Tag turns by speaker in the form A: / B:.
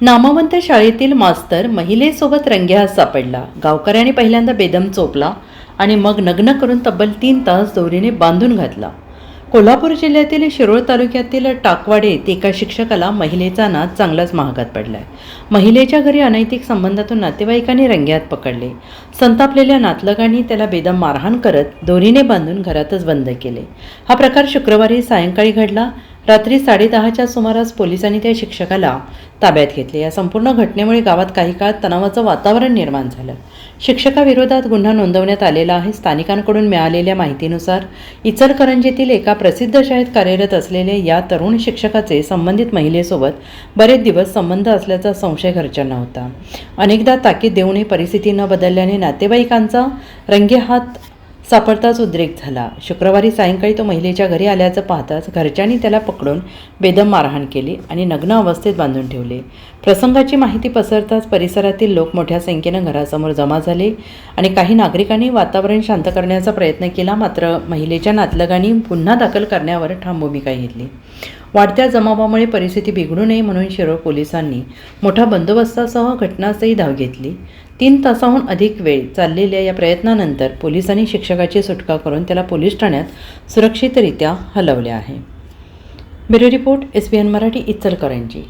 A: नामवंत शाळेतील मास्तर महिलेसोबत रंगेहात सापडला। गावकऱ्यांनी पहिल्यांदा बेदम चोपला आणि मग नग्न करून तब्बल 3 तास दोरीने बांधून घातला। कोल्हापूर जिल्ह्यातील शिरोळ तालुक्यातील टाकवाडे येथे एका शिक्षकाला महिलेचा नाद चांगलाच महागात पडलाय। महिलेच्या घरी अनैतिक संबंधातून नातेवाईकांनी रंगेहात पकडले। संतापलेल्या नातलगांनी त्याला बेदम मारहाण करत दोरीने बांधून घरातच बंद केले। हा प्रकार शुक्रवारी सायंकाळी घडला। रात्री 10:30च्या सुमारास पोलिसांनी त्या शिक्षकाला ताब्यात घेतले। या संपूर्ण घटनेमुळे गावात काही काळ तणावाचं वातावरण निर्माण झालं। शिक्षकाविरोधात गुन्हा नोंदवण्यात आलेला आहे। स्थानिकांकडून मिळालेल्या माहितीनुसार इचलकरंजीतील एका प्रसिद्ध शाळेत कार्यरत असलेले या तरुण शिक्षकाचे संबंधित महिलेसोबत बरेच दिवस संबंध असल्याचा संशय घरच्यांना होता। अनेकदा ताकीद देऊनही परिस्थिती न बदलल्याने नातेवाईकांचा रंगेहात सापडताच उद्रेक झाला। शुक्रवारी सायंकाळी तो महिलेच्या घरी आल्याचं पाहताच घरच्यांनी त्याला पकडून बेदम मारहाण केली आणि नग्न अवस्थेत बांधून ठेवले। प्रसंगाची माहिती पसरताच परिसरातील लोक मोठ्या संख्येनं घरासमोर जमा झाले आणि काही नागरिकांनी वातावरण शांत करण्याचा प्रयत्न केला। मात्र महिलेच्या नातलगांनी गुन्हा दाखल करण्यावर ठाम भूमिका घेतली। वाढत्या जमावामुळे परिस्थिती बिघडू नये म्हणून शिरोळ पोलिसांनी मोठा बंदोबस्तासह घटनास्थळी धाव घेतली। 3 तासाहून अधिक वेळ चाललेल्या या प्रयत्नानंतर पोलिसांनी शिक्षकाची सुटका करून त्याला पोलीस ठाण्यात सुरक्षितरित्या हलवले आहे। Bureau report SBN Marathi, Ichalkaranji.